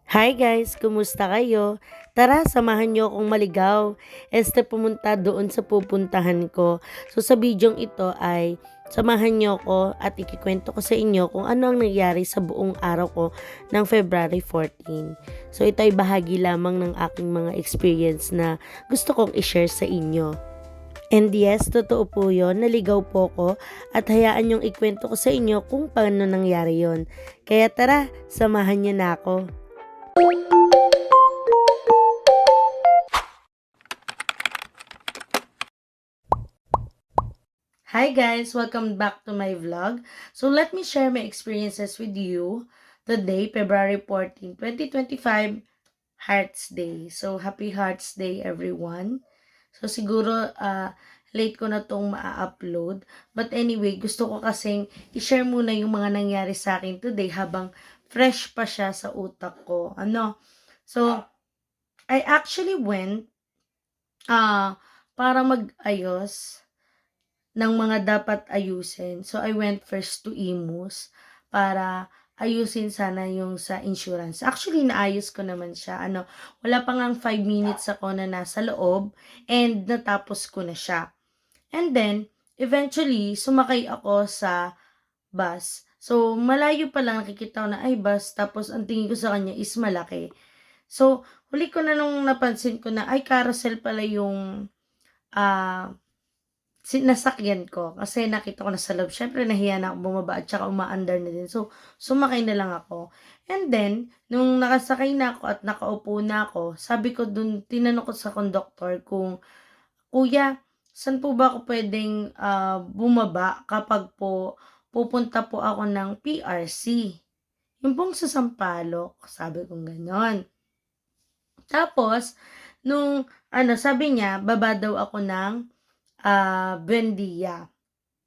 Hi guys, kumusta kayo? Tara, samahan niyo akong maligaw. Pumunta doon sa pupuntahan ko. So sa bidyong ito ay samahan niyo ako at ikikwento ko sa inyo kung ano ang nangyari sa buong araw ko ng February 14. So ito ay bahagi lamang ng aking mga experience na gusto kong i-share sa inyo. And yes, totoo po yun, naligaw po ko at hayaan yung ikwento ko sa inyo kung paano nangyari yon. Kaya tara, samahan niyo na ako. Hi guys! Welcome back to my vlog. So let me share my experiences with you today, February 14, 2025, Hearts Day. So happy Hearts Day everyone. So siguro late ko na tong ma-upload. But anyway, gusto ko kasing i-share muna yung mga nangyari sa akin today habang fresh pa siya sa utak ko. So I actually went para mag-ayos ng mga dapat ayusin. So, I went first to Imus para ayusin sana yung sa insurance. Actually, naayos ko naman siya. Wala pa ngang 5 minutes ako na nasa loob and natapos ko na siya. And then, eventually, sumakay ako sa bus. So, malayo pa lang nakikita ko na ay bus. Tapos, ang tingin ko sa kanya is malaki. So, huli ko na nung napansin ko na ay carousel pala yung nasakyan ko kasi nakita ko na sa loob. Syempre, nahiya na ako bumaba at saka umaandar na din. So, sumakay na lang ako. And then, nung nakasakay na ako at nakaupo na ako, sabi ko dun, tinanong ko sa conductor kung, Kuya, saan po ba ako pwedeng bumaba kapag po pupunta po ako ng PRC? Yung pong sa Sampaloc, sabi kong ganon. Tapos, sabi niya, baba daw ako ng Buendia.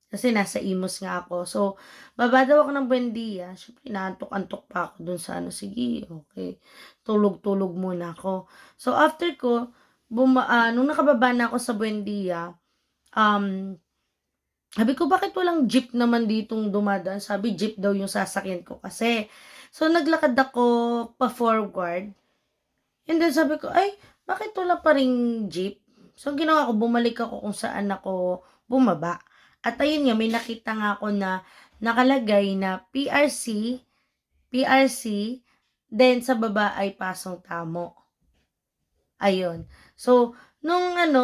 Kasi nasa Imus nga ako. So, baba daw ako ng Buendia. Siyempre, naantok-antok pa ako dun sa sige, okay. Tulog-tulog muna ako. So, after ko, nung nakababa na ako sa Buendia, sabi ko, bakit walang jeep naman ditong dumadaan? Sabi, jeep daw yung sasakyan ko kasi. So, naglakad ako pa forward. And then, sabi ko, ay, bakit wala pa ring jeep? So, ang ginawa ko, bumalik ako kung saan ako bumaba. At ayun nga, may nakita nga ako na nakalagay na PRC, then sa baba ay Pasong Tamo. Ayun. So,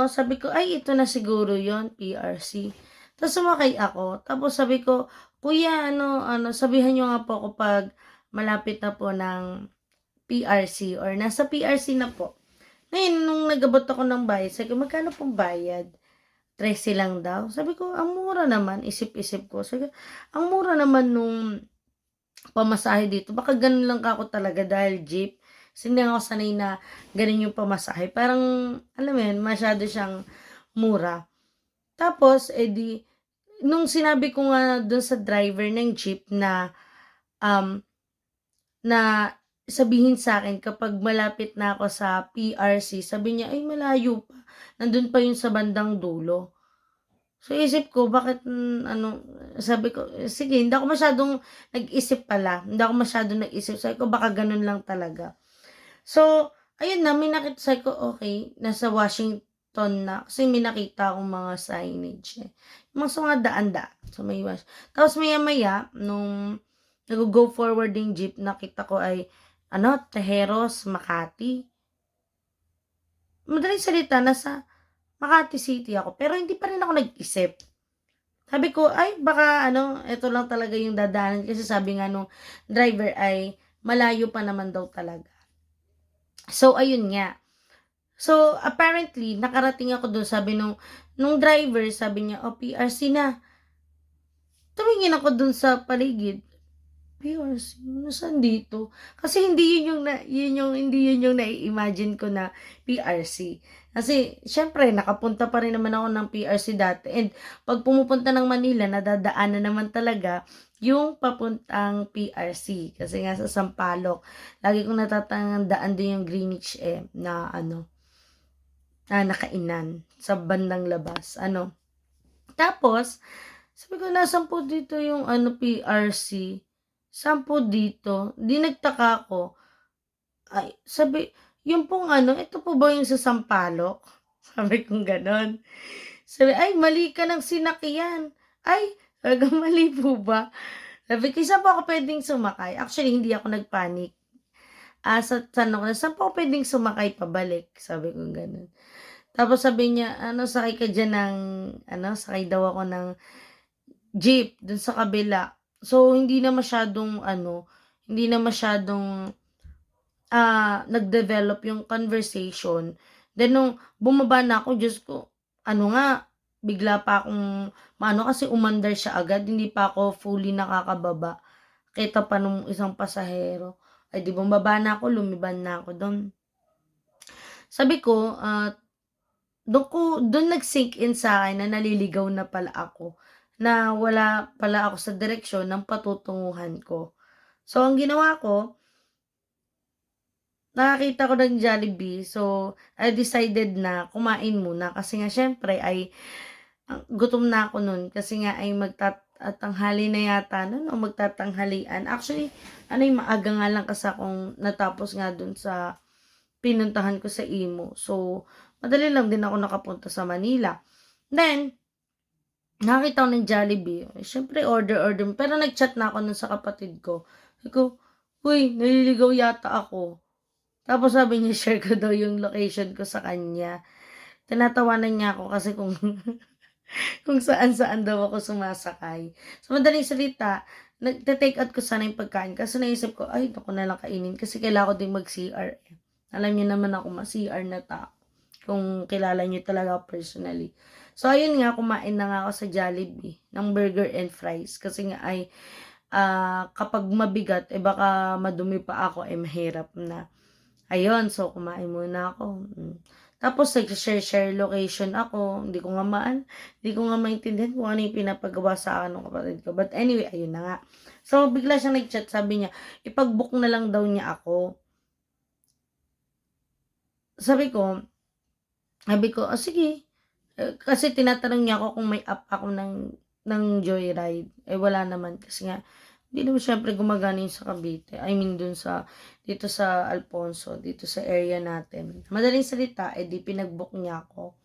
sabi ko, ay, ito na siguro yon PRC. Tapos sumakay ako. Tapos sabi ko, Kuya, sabihan nyo nga po ako pag malapit na po ng PRC or nasa PRC na po. Ngayon, nung nagabot ako ng bayad, sabi ko, magkano pong bayad? 13 lang daw. Sabi ko, ang mura naman. Isip-isip ko. Sabi ko, ang mura naman nung pamasahe dito. Baka ganun lang ako talaga dahil jeep. Kasi hindi ako sanay na ganun yung pamasahe. Parang, alam mo yun, masyado siyang mura. Tapos, nung sinabi ko nga dun sa driver ng jeep na sabihin sa akin kapag malapit na ako sa PRC, sabi niya, ay malayo pa. Nandun pa yun sa bandang dulo. So, isip ko, bakit, sabi ko, sige, hindi ako masyadong nag-isip pala. Hindi ako masyadong nag-isip. Sabi ko, baka ganun lang talaga. So, ayun na, may nakita, sabi ko, okay, nasa Washington na. Kasi may nakita akong mga signage eh. Mga daan-daan. So, tapos maya-maya, nung nag-go forward yung jeep, nakita ko ay, Tejeros, Makati. Madaling salita, nasa Makati City ako. Pero hindi pa rin ako nag-isip. Sabi ko, ay, baka, ito lang talaga yung dadaanan. Kasi sabi nga nung driver ay, malayo pa naman daw talaga. So, ayun nga. So, apparently, nakarating ako doon. Sabi nung driver, sabi niya, PRC na. Tumingin ako doon sa paligid. PRC, nasaan dito? Kasi hindi hindi yun yung nai-imagine ko na PRC. Kasi, syempre, nakapunta pa rin naman ako ng PRC dati. And, pag pumupunta ng Manila, nadadaanan naman talaga yung papuntang PRC. Kasi nga sa Sampaloc, lagi kong natatandaan din yung Greenwich na nakainan sa bandang labas. Tapos, sabi ko, nasan po dito yung PRC? Saan po dito? Di nagtaka ako. Ay, sabi, "Yun pong ano, ito po ba yung sa Sampaloc?" Sabi kong gano'n. Sabi, "Ay, mali ka ng sinakyan." "Ay, talagang mali po ba?" Sabi ko, "Saan po ako puwedeng sumakay?" Actually, hindi ako nag-panic. Sa tanong ko, "Saan po ako puwedeng sumakay pabalik?" Sabi kong gano'n. Tapos sabi niya, ano, "Sakay ka diyan ng ano," sakay daw ako ng jeep dun sa kabila. So, hindi na masyadong ano, hindi na masyadong nag-develop yung conversation. Then nung bumaba na ako, Diyos ko, ano nga, bigla pa akong maano kasi umandar siya agad, hindi pa ako fully nakakababa. Kita pa nung isang pasahero. Ay di bumaba na ako, lumiban na ako dun. Sabi ko, dun nag-sink in sa'kin na naliligaw na pala ako, na wala pala ako sa direksyon ng patutunguhan ko. So ang ginawa ko, nakakita ko ng Jollibee, so I decided na kumain muna kasi nga siyempre ay gutom na ako nun kasi nga ay tanghali na yata nun o magtatanghalian. Actually, ano yung maaga nga lang kasi akong natapos nga dun sa pinuntahan ko sa Imo. So, madali lang din ako nakapunta sa Manila. Then, nakakita ko ng Jollibee. Siyempre, order. Pero nag-chat na ako nun sa kapatid ko. Sabi ko, "Uy, naliligaw yata ako." Tapos sabi niya, share ko daw yung location ko sa kanya. Tinatawanan niya ako kasi kung kung saan-saan daw ako sumasakay. So, madaling salita, nagte-take out ko sana yung pagkain kasi naisip ko, ay, ako na lang kainin kasi kailangan ko din mag-CR eh. Alam niyo naman ako, ma-CR na tao. Kung kilala niyo talaga ako personally. So, ayun nga, kumain na nga ako sa Jollibee ng burger and fries kasi nga ay kapag mabigat, eh baka madumi pa ako, eh mahirap na. Ayun, so kumain muna ako. Tapos nagse-share location ako, hindi ko nga maintindihan kung ano yung pinapagawa sa akin ng kapatid ko. But anyway, ayun na nga. So bigla siyang nag-chat, sabi niya, ipag-book na lang daw niya ako. Sabi ko, sige. Kasi tinatanong niya ako kung may app ako ng Joyride. Eh wala naman kasi nga hindi naman siyempre gumagana yun sa Cavite. I mean dito sa Alfonso, dito sa area natin. Madaling salita, eh di pinag-book niya ako.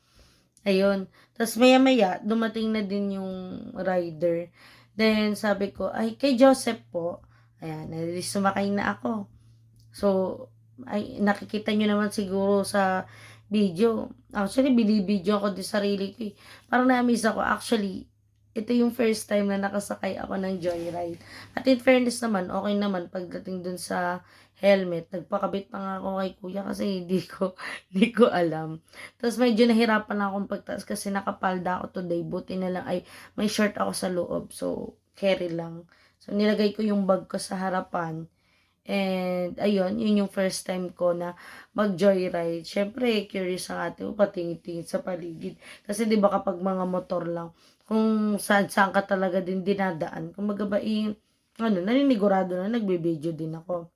Ayun. Tapos maya-maya, dumating na din yung rider. Then sabi ko, ay kay Joseph po. Ayan, sumakay na ako. So, ay nakikita nyo naman siguro sa video. Actually, binibidyo ako di sarili ko eh. Parang na-amaze ako. Actually, ito yung first time na nakasakay ako ng joyride. At in fairness naman, okay naman pagdating dun sa helmet. Nagpakabit pa nga ako kay kuya kasi hindi ko alam. Tapos medyo nahirapan lang akong pagtaas kasi nakapalda ako today. Buti na lang ay may short ako sa loob. So, carry lang. So, nilagay ko yung bag ko sa harapan. And, ayun, yun yung first time ko na mag-joyride. Siyempre, curious ang ate ko, patingin-tingin sa paligid. Kasi, di ba, kapag mga motor lang, kung saan-saan ka talaga din dinadaan, kung magabain, naninigurado na, nagbe-video din ako.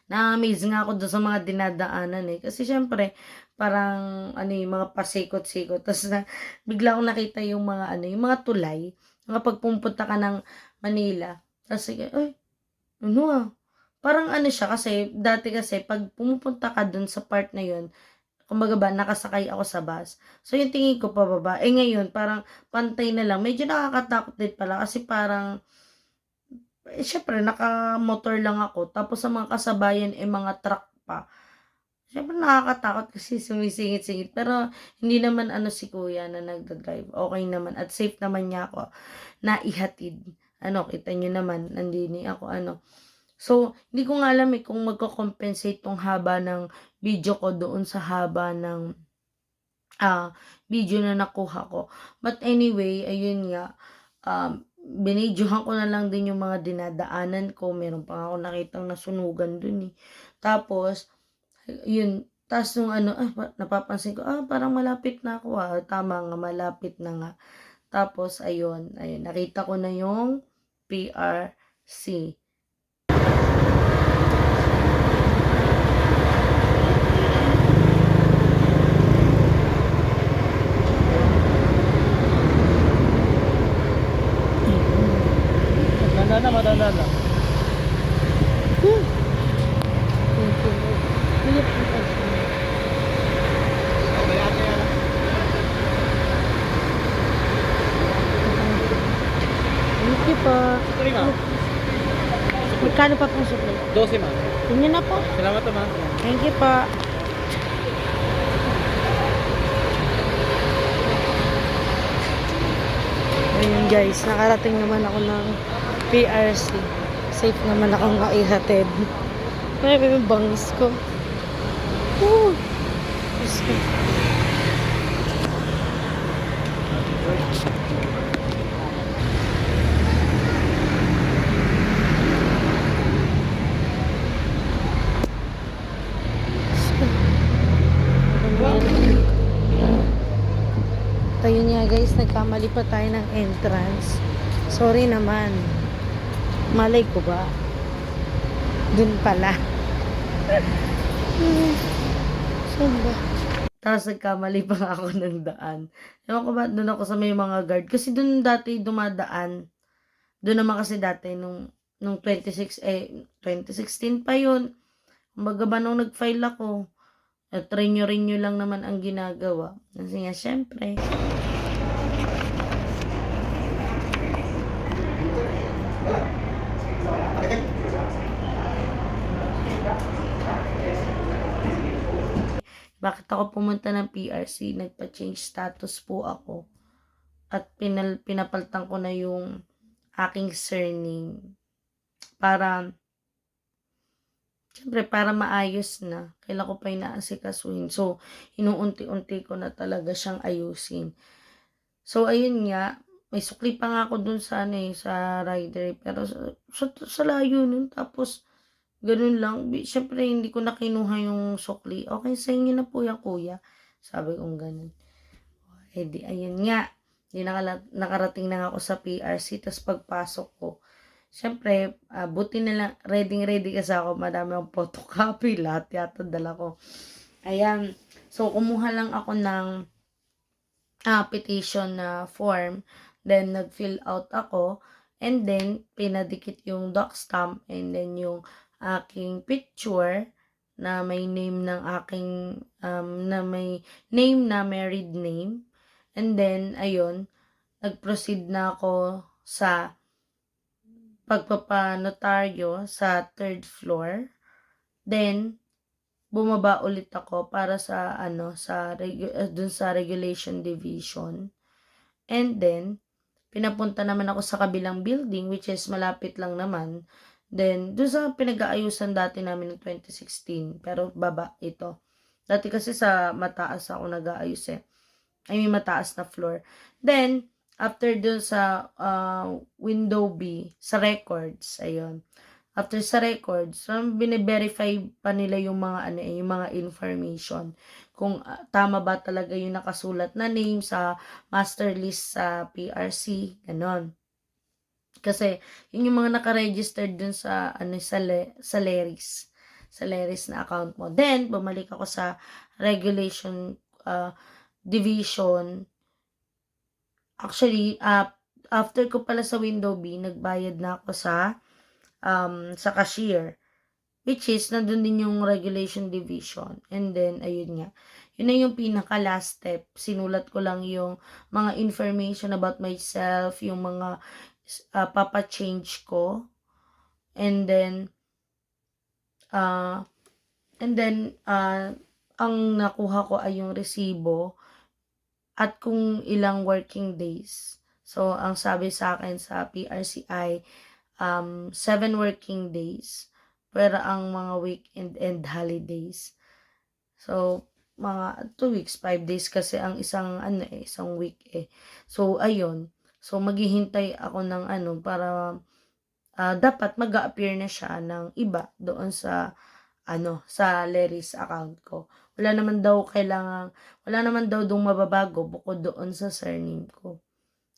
Na-amaze nga ako doon sa mga dinadaanan eh. Kasi, siyempre, parang, yung mga pasikot-sikot. Tapos, bigla akong nakita yung mga, yung mga tulay. Kapag pumunta ka ng Manila, tapos, ay, parang siya kasi, dati kasi, pag pumupunta ka dun sa part na yun, kumbaga ba, nakasakay ako sa bus. So, yung tingin ko pababa. Eh, ngayon, parang pantay na lang. Medyo nakakatakot din pala kasi parang, syempre, naka-motor lang ako. Tapos, sa mga kasabayan, mga truck pa. Syempre, nakakatakot kasi sumisingit-singit. Pero, hindi naman si kuya na nagdadrive. Okay naman. At safe naman niya ako na ihatid. Kita nyo naman, nandini ako, So, hindi ko nga alam kung magko-compensate tong haba ng video ko doon sa haba ng video na nakuha ko. But anyway, ayun nga, binidyohan ko na lang din yung mga dinadaanan ko. Meron pa ako nakitang nasunugan dun eh. Tapos, yun, tapos nung napapansin ko, parang malapit na ako Tama nga, malapit na nga. Tapos, ayun, nakita ko na yung PRC. Matanda na. Thank you. Magkano pa pong sukli? 12, ma'am. Yun na po. Salamat po, ma'am. Thank you po. Ayun guys, nakarating naman ako ng PRC. Safe naman akong maihatid. May bangis ko. Woo! Diyos ko. Ayun nga guys, nagkamali pa tayo ng entrance. Sorry naman. Malay ko ba? Dun pala. Saan ba? Tapos nagkamali pa nga ako ng daan. Ewan ko ba, dun ako sa may mga guard. Kasi dun dati dumadaan. Dun naman kasi dati nung 2016 pa yun. Kumbaga ba nung nag-file ako, at renew lang naman ang ginagawa. Kasi nga, syempre. Bakit ako pumunta ng PRC? Nagpa-change status po ako. At pinapalitan ko na yung aking surname. Siyempre, para maayos na. Kailan ko pa inaasikasuhin. So, inuunti-unti ko na talaga siyang ayusin. So, ayun nga. May sukli pa nga ako dun sa rider. Pero sa layo nun. Tapos, ganun lang. Siyempre, hindi ko na kinuha yung sukli. Okay, sa inyo na po yan, kuya. Sabi kong ganun. Eh di, ayun nga. Di nakarating na ako sa PRC. Tapos pagpasok ko, siyempre, buti na lang, ready kasi ako, madami akong photocopy, lahat yata dala ko. Ayan, so kumuha lang ako ng petition na form, then nag-fill out ako, and then pinadikit yung doc stamp, and then yung aking picture, na may name ng aking, na may name na married name, and then, ayun, nag-proceed na ako sa pagpapanotaryo sa 3rd floor. Then, bumaba ulit ako para sa dun sa regulation division. And then, pinapunta naman ako sa kabilang building, which is malapit lang naman. Then, dun sa pinag-aayusan dati namin ng 2016. Pero baba ito. Dati kasi sa mataas ako nag-aayos eh. I mean, mataas na floor. Then, after dun sa window B, sa records, ayun. After sa records, bine-verify pa nila yung mga yung mga information. Kung tama ba talaga yung nakasulat na name sa master list sa PRC, ganon. Kasi yun yung mga naka-registered dun sa sa Leris. Sa Leris na account mo. Then, bumalik ako sa regulation division. Actually, after ko pala sa window B, nagbayad na ako sa cashier. Which is, nandun din yung regulation division. And then, ayun nga. Yun na yung pinaka last step. Sinulat ko lang yung mga information about myself, yung mga papa-change ko. And then, ang nakuha ko ay yung resibo at kung ilang working days. So, ang sabi sa akin sa PRCI, 7 working days. Pero ang mga weekend and holidays. So, mga 2 weeks, 5 days kasi ang isang week eh. So, ayun. So, maghihintay ako ng para dapat mag-a-appear na siya ng iba doon sa sa Leris account ko. Wala naman daw dong mababago bukod doon sa surname ko.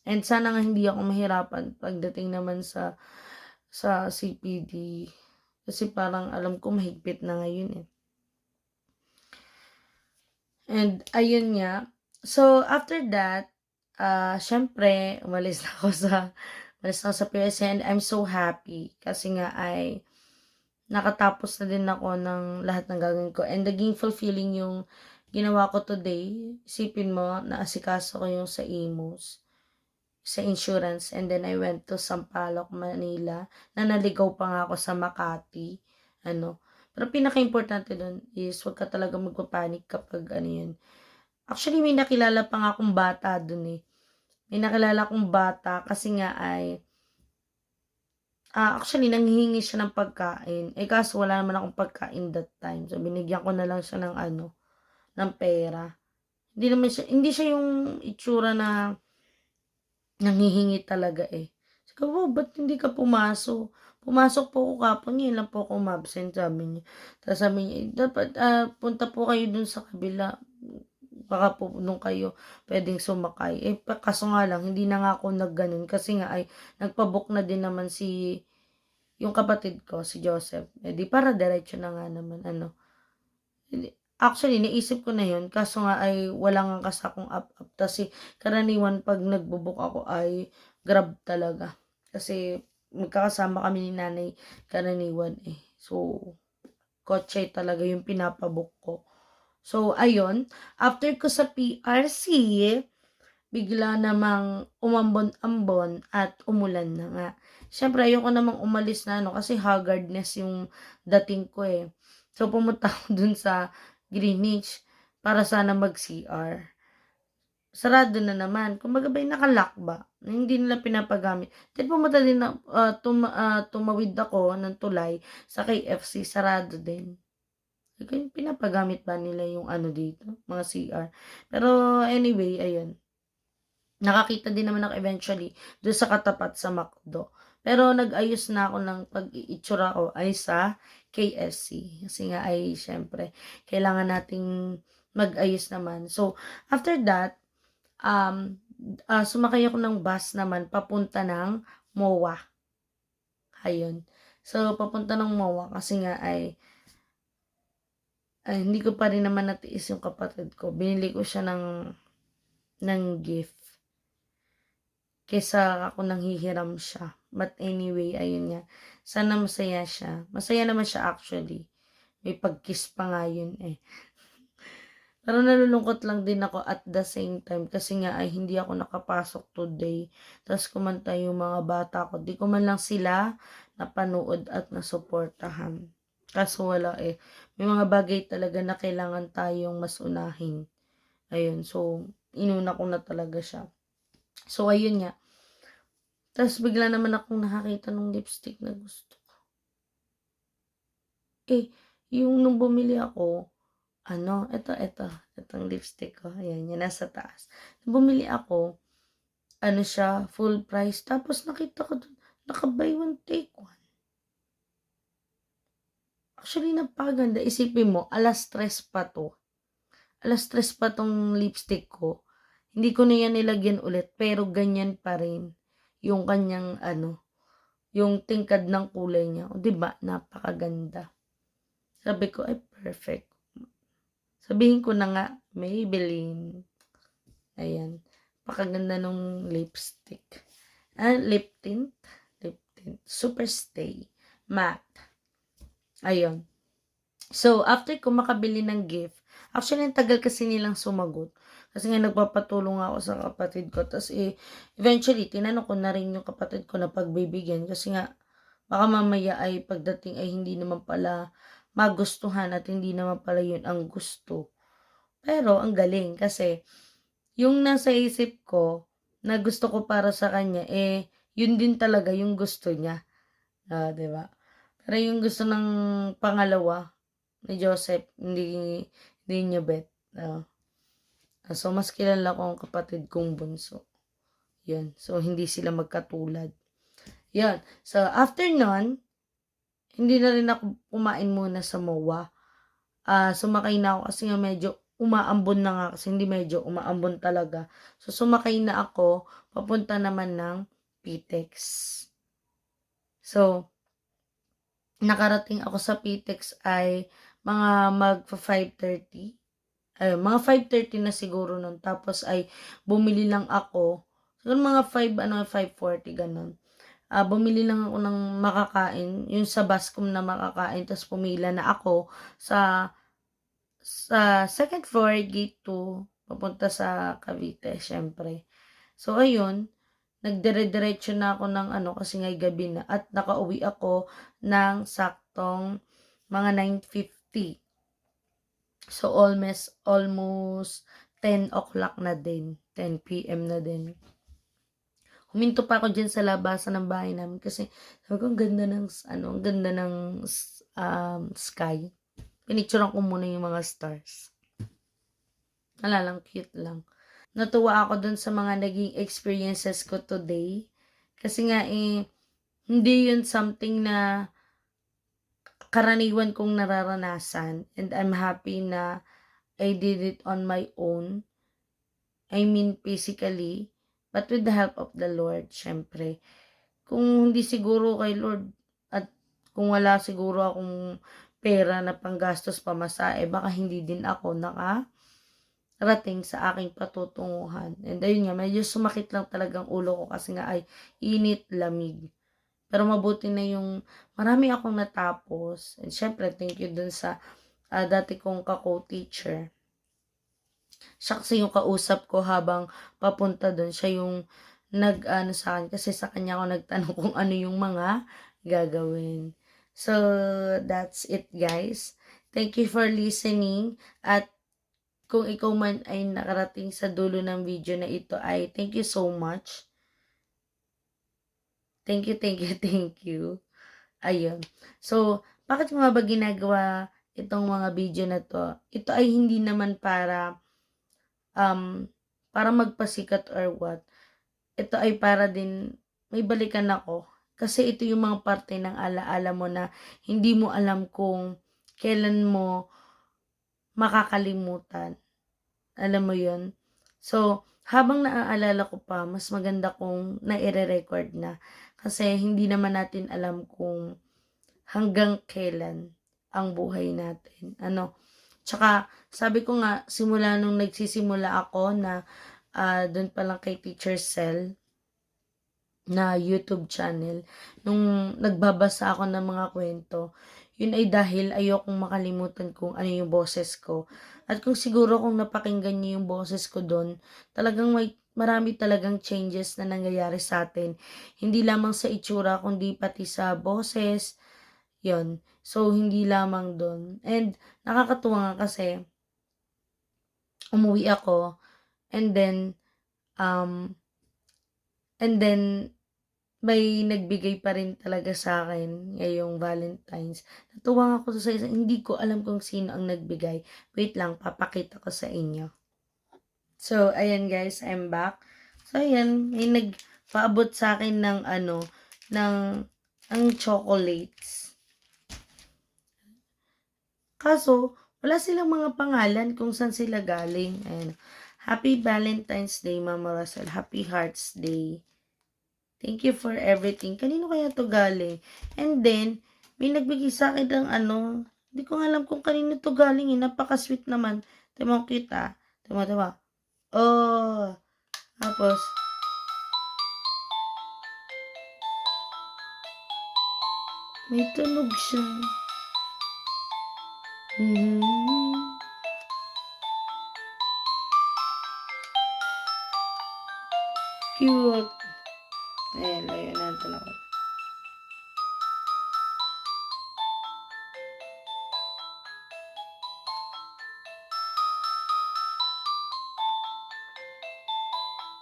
And sana nga hindi ako mahirapan pagdating naman sa CPD. Kasi parang alam ko mahigpit na ngayon eh. And ayun nga. So after that, syempre, umalis na ako sa PSC, and I'm so happy kasi nga ay nakatapos na din ako ng lahat ng gagawin ko. And naging fulfilling yung ginawa ko today. Isipin mo, naasikaso ko yung sa Imus. sa insurance, and then I went to Sampaloc, Manila, na naligaw pa nga ako sa Makati, ano. Pero pinaka-importante dun is wag ka talagang magpa-panic kapag ano yun. Actually, may nakilala pa nga akong bata dun, eh. May nakilala akong bata kasi nga ay, actually nanghihingi siya ng pagkain, eh, kaso wala naman akong pagkain that time. So, binigyan ko na lang siya ng ano, ng pera. Hindi siya yung itsura na nanghihingi talaga, eh. Sabi ko, "Oh, ba't hindi ka pumasok?" "Pumasok po ako kahapon, ngayon lang po ako umabsent," sabi niya. Tapos sabi niya, "Eh, dapat, punta po kayo dun sa kabila, baka po dun kayo puwedeng sumakay." Eh, kaso nga lang hindi na nga ako nag-gano'n kasi nga ay nagpa-book na din naman yung kapatid ko, si Joseph. Eh, di para diretso na nga naman ano. Actually, naisip ko na yun kaso nga ay wala ngang kasakong up-up tas karaniwan 'pag nagbo-book ako ay Grab talaga. Kasi magkakasama kami ni nanay karaniwan, eh. So, kotse talaga yung pinapa-book ko. So, ayun, after ko sa PRC, bigla namang umambon-ambon at umulan na nga. Siyempre ayoko namang umalis na ano, kasi haggardness yung dating ko, eh. So, pumunta ako dun sa Greenwich para sana mag-CR. Sarado na naman. Kumbaga ba, naka-lock ba, na hindi nila pinapagamit. Then pumunta din na tumawid ako ng tulay sa KFC, sarado din. Sabi ko, pinapagamit ba nila yung ano dito, mga CR? Pero anyway, ayun. Nakakita din naman ako eventually do'n sa katapat sa McDo. Pero nag-ayos na ako ng pag-iitsura ko ay sa KFC. Kasi nga ay siyempre kailangan nating mag-ayos naman. So, after that, sumakay ako ng bus naman papunta ng MOA. Ayun. So, papunta ng MOA kasi nga ay hindi ko pa rin naman natiis yung kapatid ko. Binili ko siya ng gift. Kaysa ako nanghihiram siya. But anyway, ayun nga. Sana masaya siya. Masaya naman siya actually. May pag-kiss pa nga yun, eh. Pero nalulungkot lang din ako at the same time kasi nga ay hindi ako nakapasok today. Tapos kumanta yung mga bata ko. Di ko man lang sila napanood at nasuportahan. Kaso wala, eh. May mga bagay talaga na kailangan tayong mas unahin. Ayun. So, inuna ko na talaga siya. So, ayun nga. Tapos bigla naman akong nakakita ng lipstick na gusto ko. Eh, yung nung bumili ako, ano, itong lipstick ko, ayan, yan, nasa taas. Nung bumili ako, ano siya, full price. Tapos nakita ko dun, naka-buy one, take one. Actually, napakaganda. Isipin mo, alas 3 pa to. Alas 3 pa tong lipstick ko. Hindi ko na yan nilagyan ulit, pero ganyan pa rin yung kanyang, ano, yung tingkad ng kulay niya. O, diba? Napakaganda. Sabi ko, ay perfect. Sabihin ko na nga, Maybelline. Ayan. Pakaganda nung lipstick. Lip tint. Lip tint. Super Stay. Matte. Ayun. So, after ko makabili ng gift, actually, ang tagal kasi nilang sumagot. Kasi nga, nagpapatulong ako sa kapatid ko. Tapos, eventually, tinanong ko na rin yung kapatid ko na pagbibigyan. Kasi nga, baka mamaya ay pagdating ay hindi naman pala magustuhan at hindi naman pala yun ang gusto. Pero ang galing kasi yung nasa isip ko na gusto ko para sa kanya, yun din talaga yung gusto niya. 'Di ba? Pero yung gusto ng pangalawa ni Joseph, hindi niya bet. So, mas kilala ko ang kapatid kong bunso. Yun. So, hindi sila magkatulad. Yun. So, after nun, hindi na rin ako kumain muna sa MOA. Sumakay na ako kasi nga medyo umaambon na nga kasi hindi medyo umaambon talaga. So, sumakay na ako papunta naman ng PTEX. So, nakarating ako sa PTEX ay mga magfa 5:30. Ay, mga 5:30 na siguro nun. Tapos ay bumili lang ako. Siguro mga 5:40 ganun. Bumili lang ako ng makakain, yung sa Bascom na makakain, tapos pumila na ako sa second floor, gate 2, papunta sa Cavite, syempre. So, ayun, nagdire-diretso na ako ng ano, kasi nga'y gabi na at nakauwi ako ng saktong mga 9:50. So, almost 10 o'clock na din, 10 PM na din. Huminto pa ako diyan sa labasan ng bahay namin kasi sabi ko ang ganda ng ang ganda ng sky. Pinicturean ko muna yung mga stars. Wala lang, cute lang. Natuwa ako dun sa mga naging experiences ko today. Kasi nga hindi yun something na karaniwan kong nararanasan. And I'm happy na I did it on my own. I mean physically. But with the help of the Lord, syempre. Kung hindi siguro kay Lord at kung wala siguro akong pera na panggastos pamasahe, baka hindi din ako nakarating sa aking patutunguhan. And ayun nga, medyo sumakit lang talagang ulo ko kasi nga ay init, lamig. Pero mabuti na yung marami akong natapos. And syempre, thank you dun sa dati kong ka-co-teacher. Siya kasi yung kausap ko habang papunta dun. Siya yung nag-ano sa akin kasi sa kanya ako nagtanong kung ano yung mga gagawin. So, that's it guys. Thank you for listening at kung ikaw man ay nakarating sa dulo ng video na ito ay thank you so much. Thank you, thank you, thank you. Ayun. So, bakit mo nga ba ginagawa itong mga video na to? Ito ay hindi naman para magpasikat or what. Ito ay para din may balikan ako. Kasi ito yung mga parte ng alaala mo na hindi mo alam kung kailan mo makakalimutan. Alam mo yun? So, habang naaalala ko pa, mas maganda kung naire-record na. Kasi hindi naman natin alam kung hanggang kailan ang buhay natin. Tsaka, sabi ko nga, simula nung nagsisimula ako na doon pa lang kay Teacher Cell na YouTube channel, nung nagbabasa ako ng mga kwento, yun ay dahil ayokong makalimutan kung ano yung boses ko. At kung siguro kung napakinggan niyo yung boses ko doon, talagang marami talagang changes na nangyayari sa atin. Hindi lamang sa itsura, kundi pati sa boses, yon. So, hindi lamang doon. And, nakakatuwa nga kasi, umuwi ako, and then, may nagbigay pa rin talaga sa akin ngayong Valentine's. Natuwa ako sa isa, hindi ko alam kung sino ang nagbigay. Wait lang, papakita ko sa inyo. So, ayan guys, I'm back. So, ayan, may nagpaabot sa akin ng ng chocolates. Kaso, wala silang mga pangalan kung saan sila galing. Ayan. Happy Valentine's Day, Mama Russell. Happy Hearts Day. Thank you for everything. Kanino kaya to galing? And then, may nagbigay sa akin ng hindi ko alam kung kanino to galing eh. Napaka-sweet naman. Tama ko kita. Tama. Oh, tapos, may tunog siya. Cute. Ayan, layo natin ako.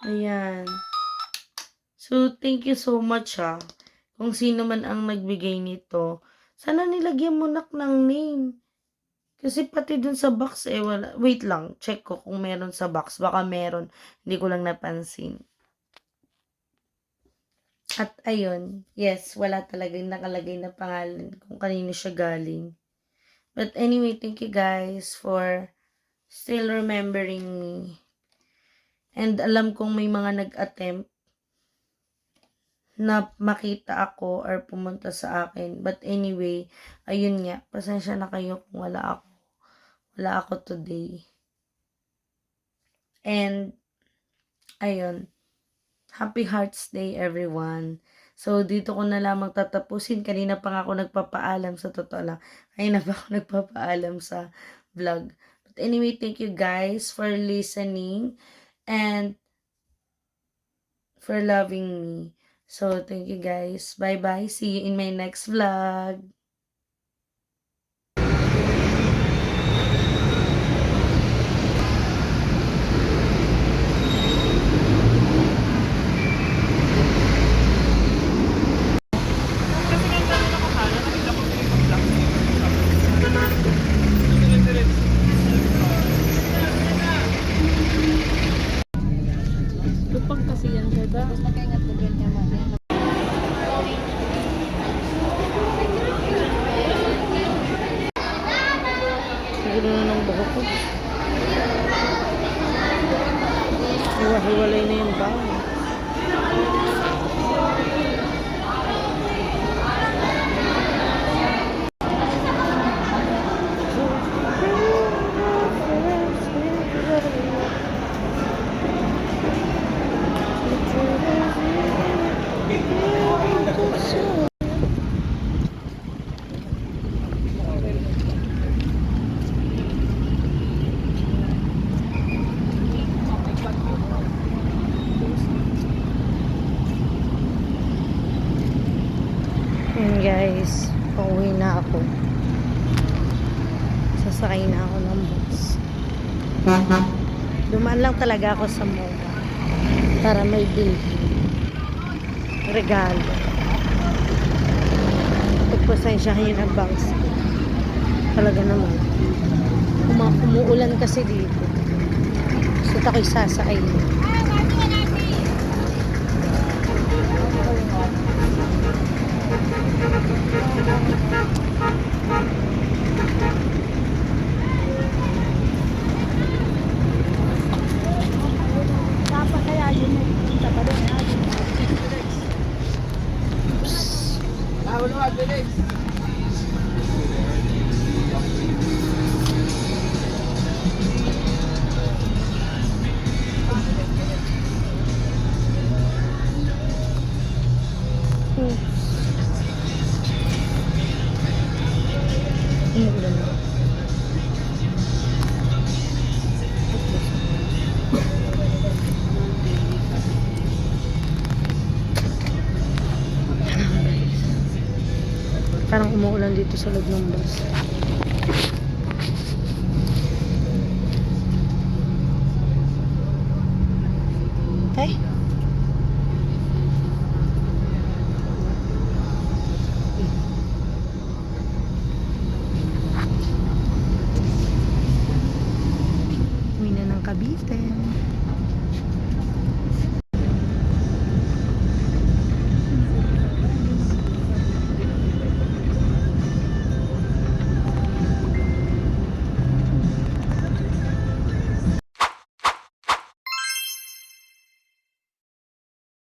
Ayan. So, thank you so much kung sino man ang nagbigay nito. Sana nilagyan mo ng name. Kasi pati dun sa box wala. Wait lang, check ko kung meron sa box. Baka meron. Hindi ko lang napansin. At ayun, yes, wala talagang nakalagay na pangalan kung kanino siya galing. But anyway, thank you guys for still remembering me. And alam kong may mga nag-attempt na makita ako or pumunta sa akin. But anyway, ayun nga, pasensya na kayo kung wala ako. Wala ako today. And, ayun, Happy Hearts Day everyone. So, dito ko na lamang tatapusin. Kanina pa nga ako nagpapaalam sa totoo lang. Kanina pa ako nagpapaalam sa vlog. But anyway, thank you guys for listening. And for loving me. So, thank you guys. Bye-bye. See you in my next vlog. Lupang kasi yan, diba? Tapos magkaingat ko din naman. Siguro na ng buhok ko. Hiwa-hiwalay na yung bawang. Ayan guys, pauwi na ako. Sasakay na ako ng bus. Dumaan lang talaga ako sa mall para may bilhin. Regalo. Pagpasensyahan yun ang bangs. Talaga naman. Umuulan kasi dito. So, ako'y sasakay na. Dapat kaya yun sa padong natin. Umuulan na. Parang umuulan dito sa loob ng bus. Ay. Uwi na ng Cavite.